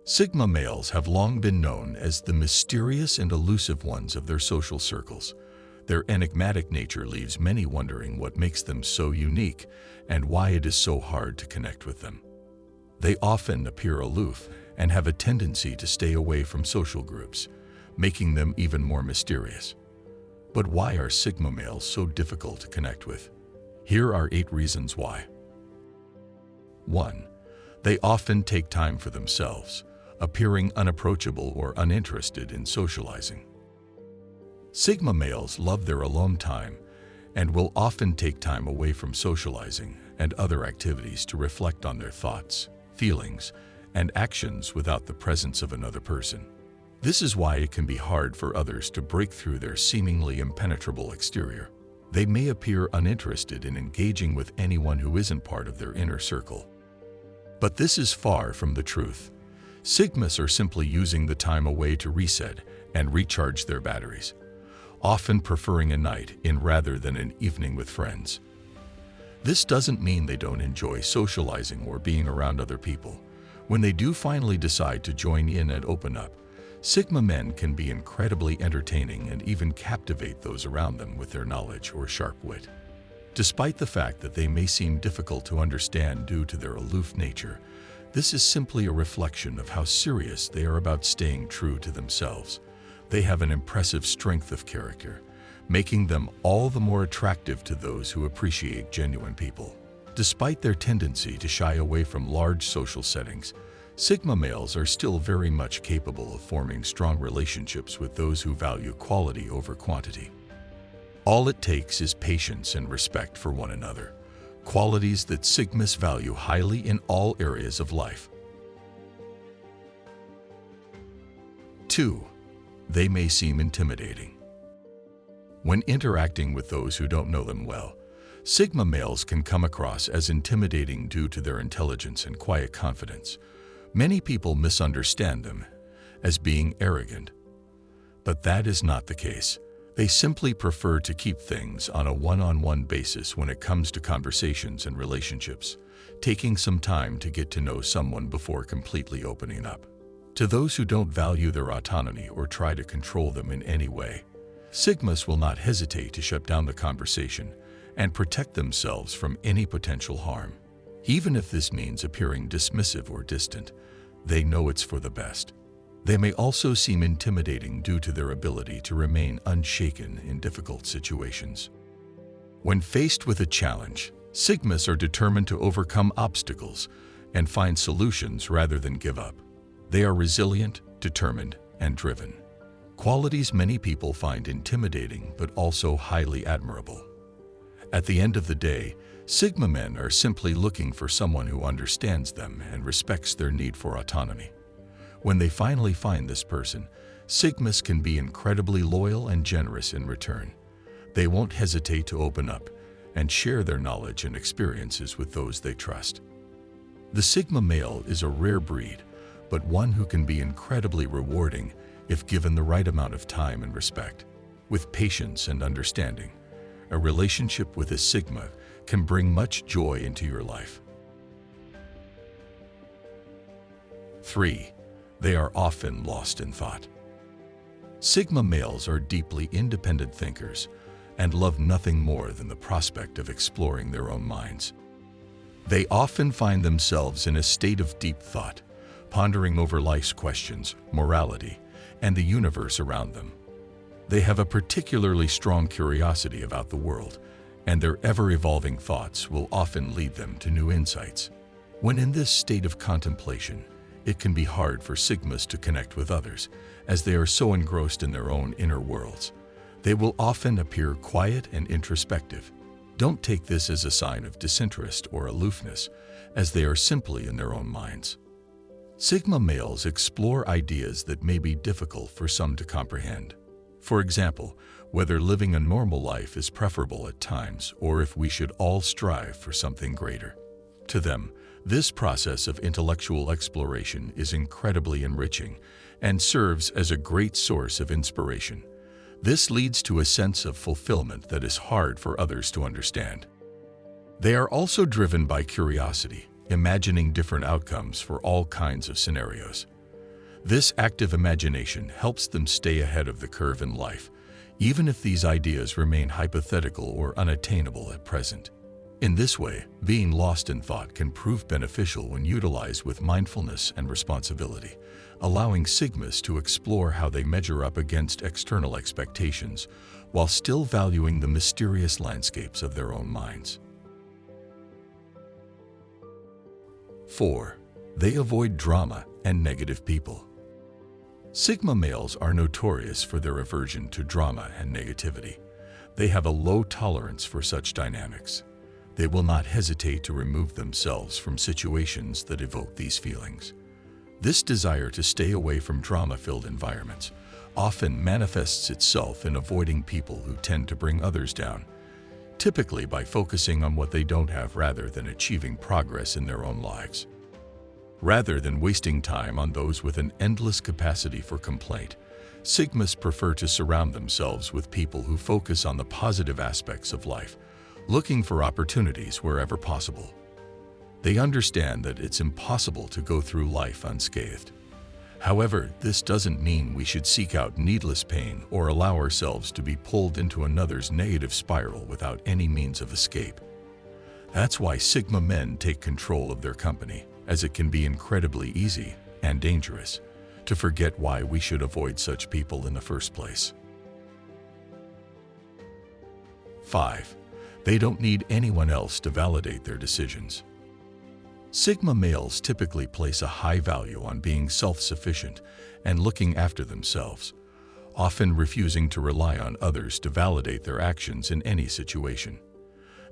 Sigma males have long been known as the mysterious and elusive ones of their social circles. Their enigmatic nature leaves many wondering what makes them so unique and why it is so hard to connect with them. They often appear aloof and have a tendency to stay away from social groups, making them even more mysterious. But why are Sigma males so difficult to connect with? Here are 8 reasons why. 1. They often take time for themselves, appearing unapproachable or uninterested in socializing. Sigma males love their alone time and will often take time away from socializing and other activities to reflect on their thoughts, feelings, and actions without the presence of another person. This is why it can be hard for others to break through their seemingly impenetrable exterior. They may appear uninterested in engaging with anyone who isn't part of their inner circle. But this is far from the truth. Sigmas are simply using the time away to reset and recharge their batteries, often preferring a night in rather than an evening with friends. This doesn't mean they don't enjoy socializing or being around other people. When they do finally decide to join in and open up, Sigma men can be incredibly entertaining and even captivate those around them with their knowledge or sharp wit. Despite the fact that they may seem difficult to understand due to their aloof nature, this is simply a reflection of how serious they are about staying true to themselves. They have an impressive strength of character, making them all the more attractive to those who appreciate genuine people. Despite their tendency to shy away from large social settings, Sigma males are still very much capable of forming strong relationships with those who value quality over quantity. All it takes is patience and respect for one another, qualities that Sigmas value highly in all areas of life. 2. They may seem intimidating. When interacting with those who don't know them well, Sigma males can come across as intimidating due to their intelligence and quiet confidence. Many people misunderstand them as being arrogant, but that is not the case. They simply prefer to keep things on a one-on-one basis when it comes to conversations and relationships, taking some time to get to know someone before completely opening up. To those who don't value their autonomy or try to control them in any way, Sigmas will not hesitate to shut down the conversation and protect themselves from any potential harm. Even if this means appearing dismissive or distant, they know it's for the best. They may also seem intimidating due to their ability to remain unshaken in difficult situations. When faced with a challenge, Sigmas are determined to overcome obstacles and find solutions rather than give up. They are resilient, determined, and driven, qualities many people find intimidating but also highly admirable. At the end of the day, Sigma men are simply looking for someone who understands them and respects their need for autonomy. When they finally find this person, Sigmas can be incredibly loyal and generous in return. They won't hesitate to open up and share their knowledge and experiences with those they trust. The Sigma male is a rare breed, but one who can be incredibly rewarding if given the right amount of time and respect. With patience and understanding, a relationship with a Sigma can bring much joy into your life. 3. They are often lost in thought. Sigma males are deeply independent thinkers and love nothing more than the prospect of exploring their own minds. They often find themselves in a state of deep thought, pondering over life's questions, morality, and the universe around them. They have a particularly strong curiosity about the world, and their ever-evolving thoughts will often lead them to new insights. When in this state of contemplation, it can be hard for Sigmas to connect with others, as they are so engrossed in their own inner worlds. They will often appear quiet and introspective. Don't take this as a sign of disinterest or aloofness, as they are simply in their own minds. Sigma males explore ideas that may be difficult for some to comprehend. For example, whether living a normal life is preferable at times or if we should all strive for something greater. To them, this process of intellectual exploration is incredibly enriching and serves as a great source of inspiration. This leads to a sense of fulfillment that is hard for others to understand. They are also driven by curiosity, imagining different outcomes for all kinds of scenarios. This active imagination helps them stay ahead of the curve in life, even if these ideas remain hypothetical or unattainable at present. In this way, being lost in thought can prove beneficial when utilized with mindfulness and responsibility, allowing Sigmas to explore how they measure up against external expectations while still valuing the mysterious landscapes of their own minds. 4. They avoid drama and negative people. Sigma males are notorious for their aversion to drama and negativity. They have a low tolerance for such dynamics. They will not hesitate to remove themselves from situations that evoke these feelings. This desire to stay away from drama-filled environments often manifests itself in avoiding people who tend to bring others down, typically by focusing on what they don't have rather than achieving progress in their own lives. Rather than wasting time on those with an endless capacity for complaint, Sigmas prefer to surround themselves with people who focus on the positive aspects of life, looking for opportunities wherever possible. They understand that it's impossible to go through life unscathed. However, this doesn't mean we should seek out needless pain or allow ourselves to be pulled into another's negative spiral without any means of escape. That's why Sigma men take control of their company, as it can be incredibly easy and dangerous to forget why we should avoid such people in the first place. 5. They don't need anyone else to validate their decisions. Sigma males typically place a high value on being self-sufficient and looking after themselves, often refusing to rely on others to validate their actions in any situation.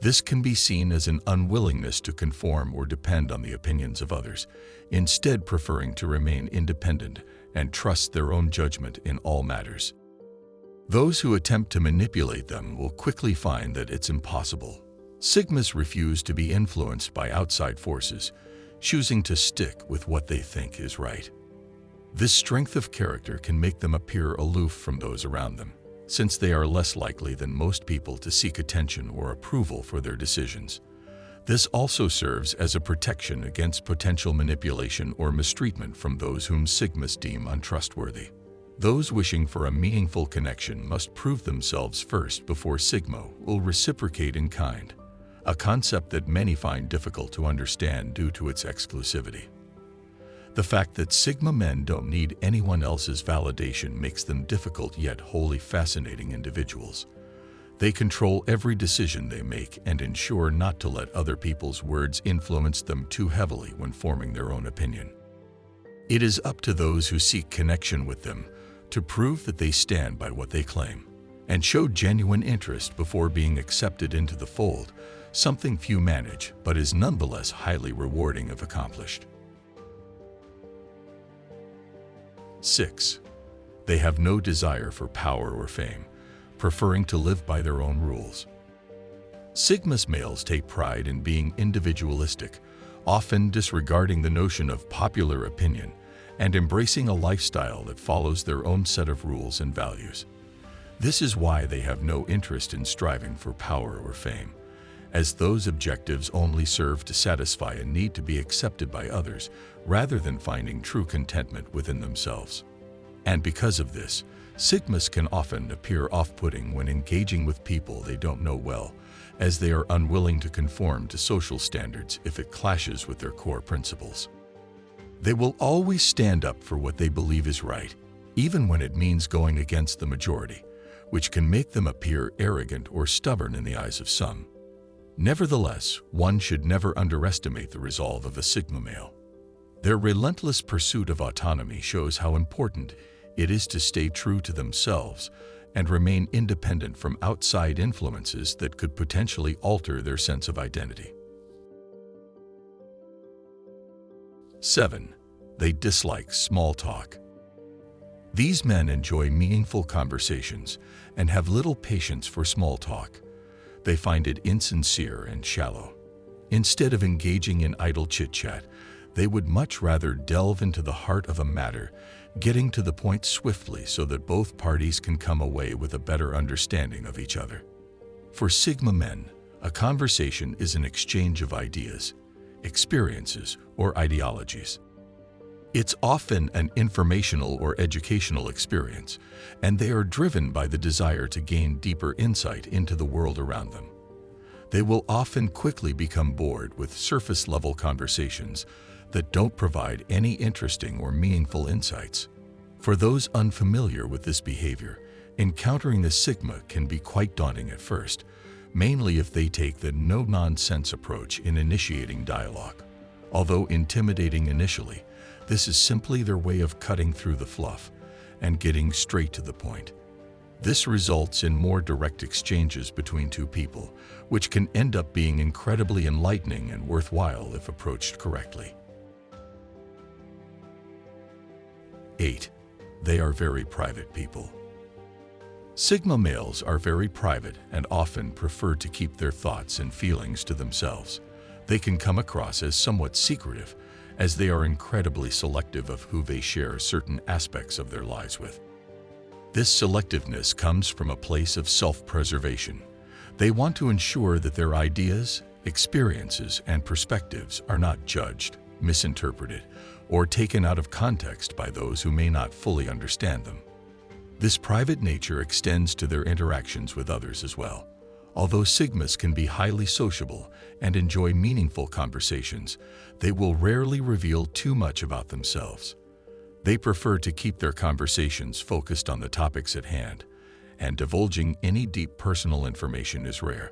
This can be seen as an unwillingness to conform or depend on the opinions of others, instead preferring to remain independent and trust their own judgment in all matters. Those who attempt to manipulate them will quickly find that it's impossible. Sigmas refuse to be influenced by outside forces, choosing to stick with what they think is right. This strength of character can make them appear aloof from those around them, since they are less likely than most people to seek attention or approval for their decisions. This also serves as a protection against potential manipulation or mistreatment from those whom Sigmas deem untrustworthy. Those wishing for a meaningful connection must prove themselves first before Sigma will reciprocate in kind, a concept that many find difficult to understand due to its exclusivity. The fact that Sigma men don't need anyone else's validation makes them difficult yet wholly fascinating individuals. They control every decision they make and ensure not to let other people's words influence them too heavily when forming their own opinion. It is up to those who seek connection with them to prove that they stand by what they claim and show genuine interest before being accepted into the fold, something few manage but is nonetheless highly rewarding if accomplished. 6. They have no desire for power or fame, preferring to live by their own rules. Sigmas males take pride in being individualistic, often disregarding the notion of popular opinion and embracing a lifestyle that follows their own set of rules and values. This is why they have no interest in striving for power or fame, as those objectives only serve to satisfy a need to be accepted by others rather than finding true contentment within themselves. And because of this, Sigmas can often appear off-putting when engaging with people they don't know well, as they are unwilling to conform to social standards if it clashes with their core principles. They will always stand up for what they believe is right, even when it means going against the majority, which can make them appear arrogant or stubborn in the eyes of some. Nevertheless, one should never underestimate the resolve of a Sigma male. Their relentless pursuit of autonomy shows how important it is to stay true to themselves and remain independent from outside influences that could potentially alter their sense of identity. 7. They dislike small talk. These men enjoy meaningful conversations and have little patience for small talk. They find it insincere and shallow. Instead of engaging in idle chit-chat, they would much rather delve into the heart of a matter, getting to the point swiftly so that both parties can come away with a better understanding of each other. For Sigma men, a conversation is an exchange of ideas, experiences, or ideologies. It's often an informational or educational experience, and they are driven by the desire to gain deeper insight into the world around them. They will often quickly become bored with surface-level conversations that don't provide any interesting or meaningful insights. For those unfamiliar with this behavior, encountering a Sigma can be quite daunting at first, mainly if they take the no-nonsense approach in initiating dialogue. Although intimidating initially, this is simply their way of cutting through the fluff and getting straight to the point. This results in more direct exchanges between two people, which can end up being incredibly enlightening and worthwhile if approached correctly. 8. They are very private people. Sigma males are very private and often prefer to keep their thoughts and feelings to themselves. They can come across as somewhat secretive, as they are incredibly selective of who they share certain aspects of their lives with. This selectiveness comes from a place of self-preservation. They want to ensure that their ideas, experiences, and perspectives are not judged, misinterpreted, or taken out of context by those who may not fully understand them. This private nature extends to their interactions with others as well. Although Sigmas can be highly sociable and enjoy meaningful conversations, they will rarely reveal too much about themselves. They prefer to keep their conversations focused on the topics at hand, and divulging any deep personal information is rare.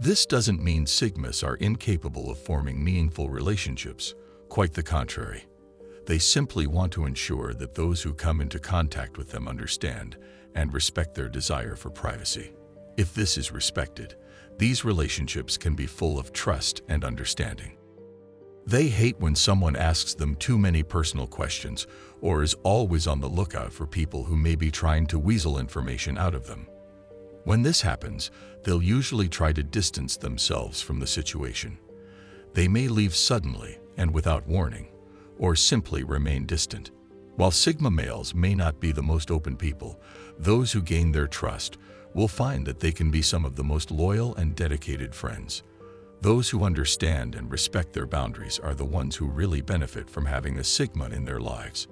This doesn't mean Sigmas are incapable of forming meaningful relationships, quite the contrary. They simply want to ensure that those who come into contact with them understand and respect their desire for privacy. If this is respected, these relationships can be full of trust and understanding. They hate when someone asks them too many personal questions or is always on the lookout for people who may be trying to weasel information out of them. When this happens, they'll usually try to distance themselves from the situation. They may leave suddenly and without warning, or simply remain distant. While Sigma males may not be the most open people, those who gain their trust will find that they can be some of the most loyal and dedicated friends. Those who understand and respect their boundaries are the ones who really benefit from having a Sigma in their lives.